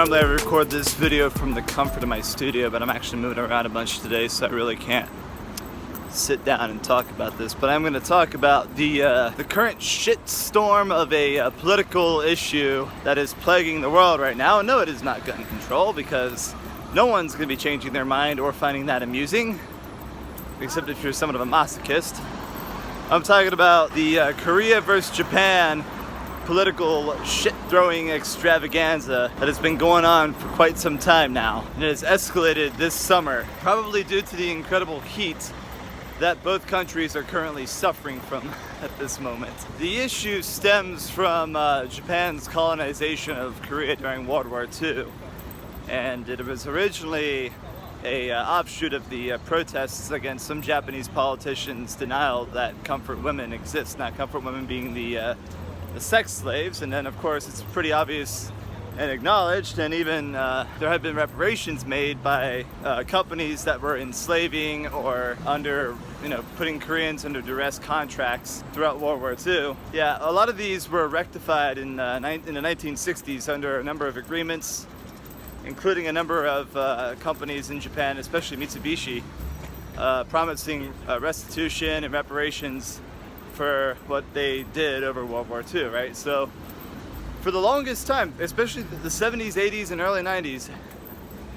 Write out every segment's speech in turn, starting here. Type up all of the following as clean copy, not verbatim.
Normally I record this video from the comfort of my studio, but I'm actually moving around a bunch today, so I really can't sit down and talk about this. But I'm going to talk about the current shitstorm of a political issue that is plaguing the world right now. And no, it is not gun control, because no one's going to be changing their mind or finding that amusing, except if you're somewhat of a masochist. I'm talking about the Korea versus Japan political shit-throwing extravaganza that has been going on for quite some time now. And it has escalated this summer, probably due to the incredible heat that both countries are currently suffering from at this moment. The issue stems from Japan's colonization of Korea during World War II. And it was originally a offshoot of the protests against some Japanese politicians' denial that comfort women exist. Not comfort women being the sex slaves. And then of course it's pretty obvious and acknowledged, and even there have been reparations made by companies that were enslaving or under, putting Koreans under duress contracts throughout World War II. Yeah, a lot of these were rectified in the 1960s under a number of agreements, including a number of companies in Japan, especially Mitsubishi, promising restitution and reparations for what they did over World War II, right? So for the longest time, especially the 70s, 80s, and early 90s,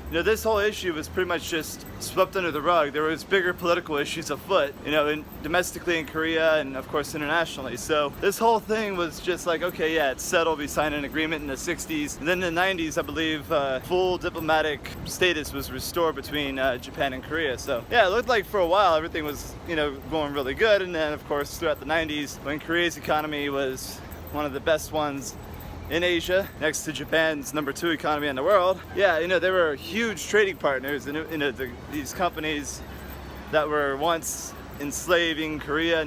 this whole issue was pretty much just swept under the rug. There was bigger political issues afoot, domestically in Korea and of course internationally. So this whole thing was just like, okay, yeah, it's settled. We signed an agreement in the 60s. And then in the 90s, I believe, full diplomatic status was restored between Japan and Korea. So yeah, it looked like for a while everything was, going really good. And then of course throughout the 90s, when Korea's economy was one of the best ones in Asia, next to Japan's number 2 economy in the world. Yeah, they were huge trading partners, and these companies that were once enslaving Korea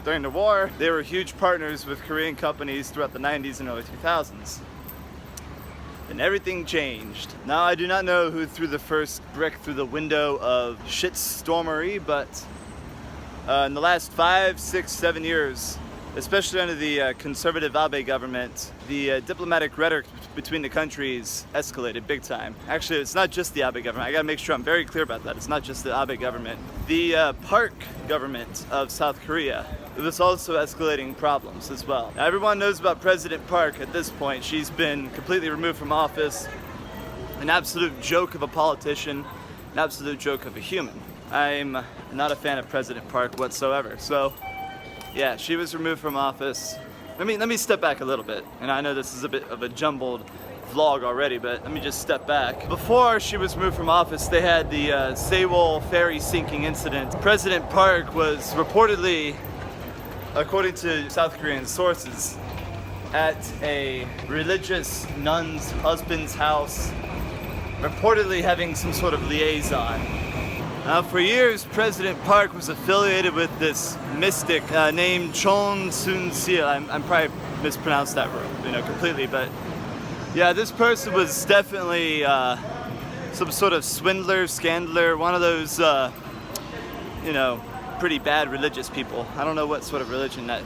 during the war, they were huge partners with Korean companies throughout the 90s and early 2000s. And everything changed. Now, I do not know who threw the first brick through the window of shitstormery, but in the last 5, 6, 7 years, especially under the conservative Abe government, the diplomatic rhetoric between the countries escalated big time. Actually, it's not just the Abe government. I gotta make sure I'm very clear about that. It's not just the Abe government. The Park government of South Korea, it was also escalating problems as well. Now, everyone knows about President Park at this point. She's been completely removed from office. An absolute joke of a politician, an absolute joke of a human. I'm not a fan of President Park whatsoever. So yeah, she was removed from office. Let me step back a little bit. And I know this is a bit of a jumbled vlog already, but let me just step back. Before she was removed from office, they had the Sewol ferry sinking incident. President Park was reportedly, according to South Korean sources, at a religious nun's husband's house, reportedly having some sort of liaison. For years, President Park was affiliated with this mystic named Chon Soon-sil. I'm probably mispronounced that completely, but yeah, this person was definitely some sort of swindler, scandaler, one of those, pretty bad religious people. I don't know what sort of religion that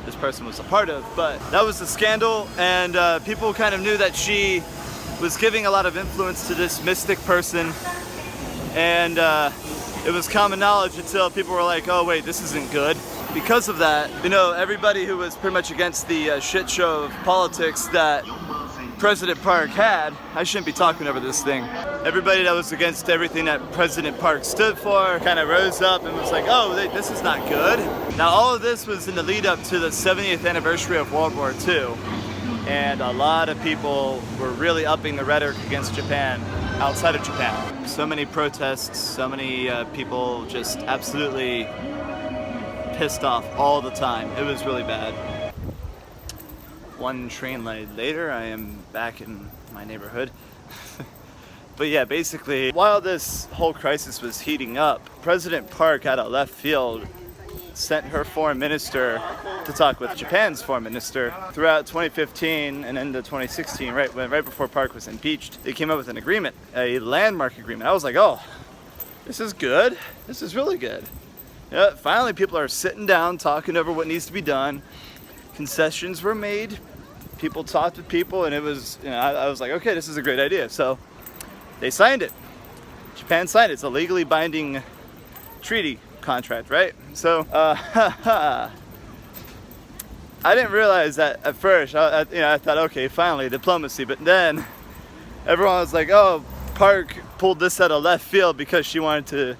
this person was a part of, but that was the scandal, and people kind of knew that she was giving a lot of influence to this mystic person. And it was common knowledge until people were like, oh wait, this isn't good. Because of that, everybody who was pretty much against the shit show of politics that President Park had, I shouldn't be talking over this thing. Everybody that was against everything that President Park stood for kind of rose up and was like, oh, this is not good. Now all of this was in the lead up to the 70th anniversary of World War II. And a lot of people were really upping the rhetoric against Japan outside of Japan. So many protests, so many people just absolutely pissed off all the time. It was really bad. One train ride later, I am back in my neighborhood. But yeah, basically, while this whole crisis was heating up, President Park, out of left field, sent her foreign minister to talk with Japan's foreign minister throughout 2015 and into 2016, right before Park was impeached. They came up with an agreement, a landmark agreement. I was like, oh, this is good. This is really good. Yeah, finally, people are sitting down, talking over what needs to be done. Concessions were made. people talked with people, and it was, I was like, okay, this is a great idea. So they signed it. Japan signed it. It's a legally binding treaty contract, right? So I didn't realize that at first. I thought, okay, finally diplomacy. But then everyone was like, oh, Park pulled this out of left field because she wanted to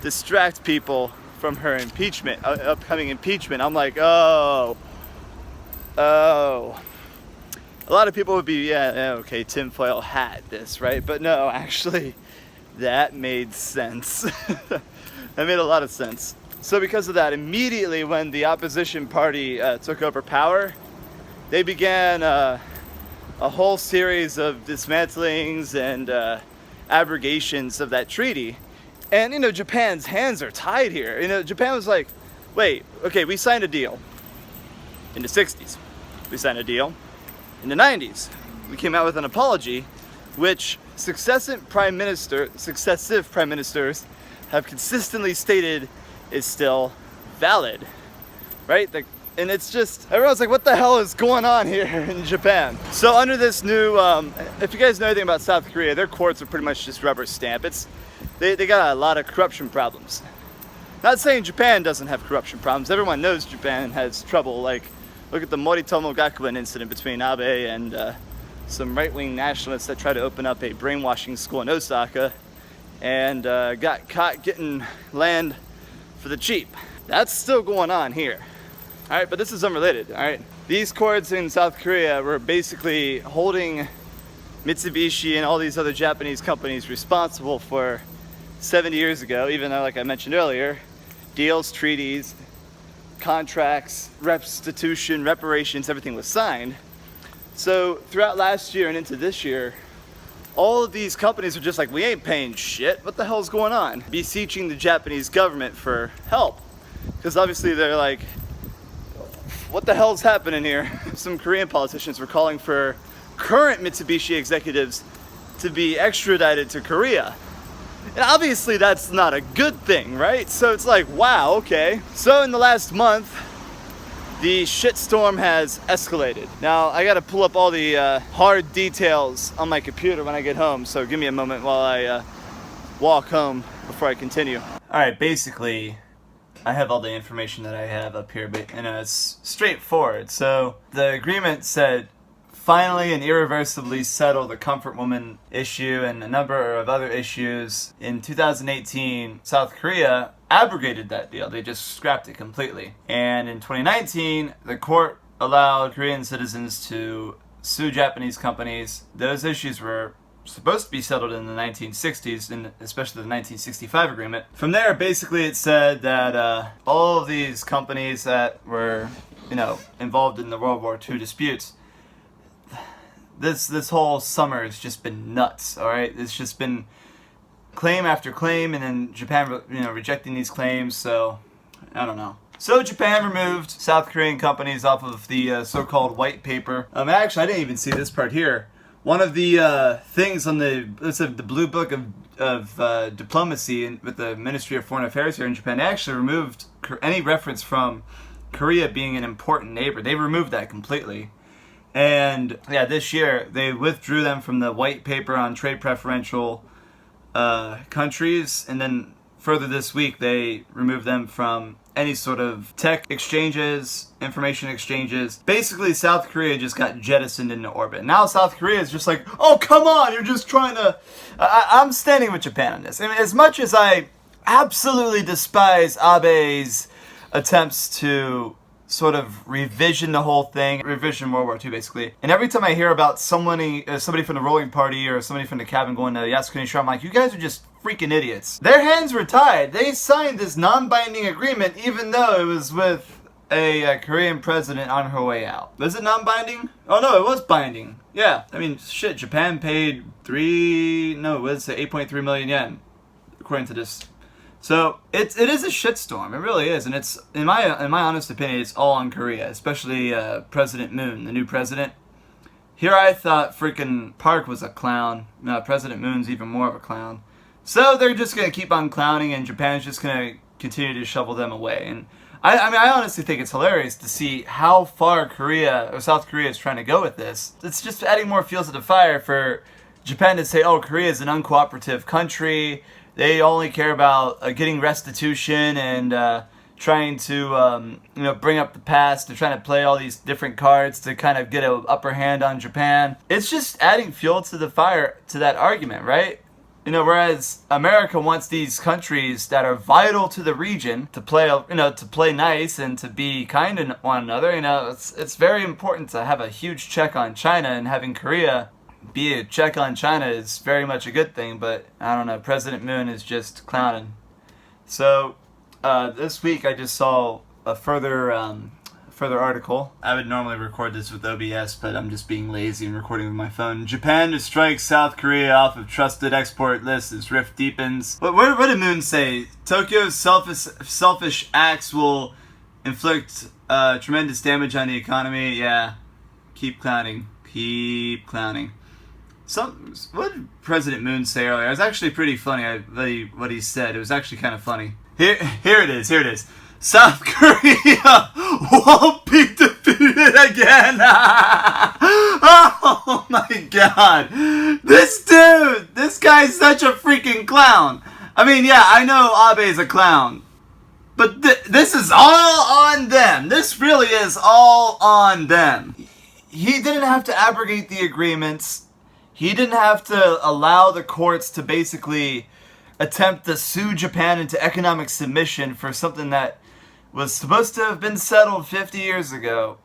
distract people from her impeachment, upcoming impeachment. I'm like, oh. A lot of people would be, yeah, okay, tinfoil hat this, right? But no, actually, that made sense. That made a lot of sense. So because of that, immediately when the opposition party took over power, they began a whole series of dismantlings and abrogations of that treaty. And, Japan's hands are tied here. Japan was like, wait, okay, we signed a deal in the 60s. We signed a deal in the 90s. We came out with an apology, which successive prime ministers have consistently stated is still valid, right? And it's just, everyone's like, what the hell is going on here in Japan? So under this new, if you guys know anything about South Korea, their courts are pretty much just rubber stamp. They got a lot of corruption problems. Not saying Japan doesn't have corruption problems. Everyone knows Japan has trouble. Like, look at the Moritomo Gakuen incident between Abe and some right-wing nationalists that tried to open up a brainwashing school in Osaka and got caught getting land for the cheap. That's still going on here. All right, but this is unrelated, all right? These courts in South Korea were basically holding Mitsubishi and all these other Japanese companies responsible for 70 years ago, even though, like I mentioned earlier, deals, treaties, contracts, restitution, reparations, everything was signed. So throughout last year and into this year, all of these companies are just like, we ain't paying shit. What the hell's going on? Beseeching the Japanese government for help. Because obviously they're like, what the hell's happening here? Some Korean politicians were calling for current Mitsubishi executives to be extradited to Korea. And obviously that's not a good thing, right? So it's like, wow, okay. So in the last month, the shitstorm has escalated. Now, I gotta pull up all the hard details on my computer when I get home, so give me a moment while I walk home before I continue. Alright, basically, I have all the information that I have up here, but it's straightforward. So, the agreement said, finally and irreversibly settle the comfort woman issue and a number of other issues. In 2018, South Korea abrogated that deal. They just scrapped it completely. And in 2019, the court allowed Korean citizens to sue Japanese companies. Those issues were supposed to be settled in the 1960s, and especially the 1965 agreement. From there, basically it said that all of these companies that were, involved in the World War II disputes, this whole summer has just been nuts, all right? It's just been claim after claim, and then Japan, rejecting these claims, so I don't know. So Japan removed South Korean companies off of the so-called white paper. Actually, I didn't even see this part here. One of the things on the Blue Book of Diplomacy with the Ministry of Foreign Affairs here in Japan, they actually removed any reference from Korea being an important neighbor. They removed that completely. And yeah, this year they withdrew them from the white paper on trade preferential countries, and then further this week they removed them from any sort of tech exchanges, information exchanges. Basically, South Korea just got jettisoned into orbit. Now South Korea is just like, oh, come on, you're just trying to... I'm standing with Japan on this. I mean, as much as I absolutely despise Abe's attempts to sort of revision the whole thing, revision World War II basically. And every time I hear about somebody from the ruling party or somebody from the cabin going to Yasukuni Shore, I'm like, you guys are just freaking idiots. Their hands were tied. They signed this non-binding agreement even though it was with a Korean president on her way out. Was it non-binding? Oh no, it was binding. Yeah, I mean, shit, Japan paid 8.3 million yen, according to this. So it is a shitstorm. It really is, and it's in my honest opinion, it's all on Korea, especially President Moon, the new president. Here I thought freaking Park was a clown. No, President Moon's even more of a clown. So they're just gonna keep on clowning, and Japan's just gonna continue to shovel them away. And I mean, I honestly think it's hilarious to see how far Korea or South Korea is trying to go with this. It's just adding more fuel to the fire for Japan to say, oh, Korea is an uncooperative country. They only care about getting restitution and trying to bring up the past. They're trying to play all these different cards to kind of get an upper hand on Japan. It's just adding fuel to the fire to that argument, right? Whereas America wants these countries that are vital to the region to play nice and to be kind to one another. It's very important to have a huge check on China, and having Korea be a check on China is very much a good thing. But I don't know, President Moon is just clowning. So this week I just saw a further article. I would normally record this with OBS, but I'm just being lazy and recording with my phone. Japan to strike South Korea off of trusted export list as rift deepens. What did Moon say? Tokyo's selfish acts will inflict tremendous damage on the economy. Yeah, keep clowning. Keep clowning. What did President Moon say earlier? It was actually pretty funny. What he said. It was actually kind of funny. Here it is. Here it is. South Korea won't be defeated again. Oh my god. This guy's such a freaking clown. I mean, yeah, I know Abe's a clown. But this is all on them. This really is all on them. He didn't have to abrogate the agreements. He didn't have to allow the courts to basically attempt to sue Japan into economic submission for something that was supposed to have been settled 50 years ago.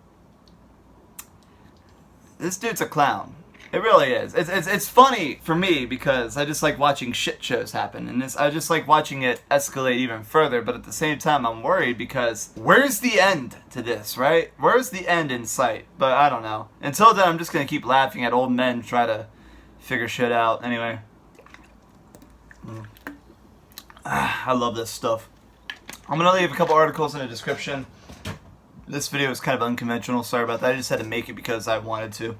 This dude's a clown. It really is. It's funny for me because I just like watching shit shows happen, and I just like watching it escalate even further. But at the same time, I'm worried because where's the end to this, right? Where's the end in sight? But I don't know. Until then, I'm just gonna keep laughing at old men try to figure shit out. Anyway, I love this stuff. I'm going to leave a couple articles in the description. This video is kind of unconventional. Sorry about that. I just had to make it because I wanted to.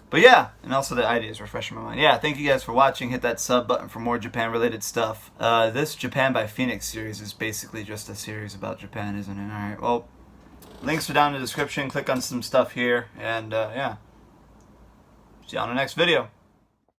But yeah, and also the ideas refreshing my mind. Yeah, thank you guys for watching. Hit that sub button for more Japan-related stuff. This Japan by Phoenyx series is basically just a series about Japan, isn't it? Alright, well, links are down in the description. Click on some stuff here. And yeah, see you on the next video.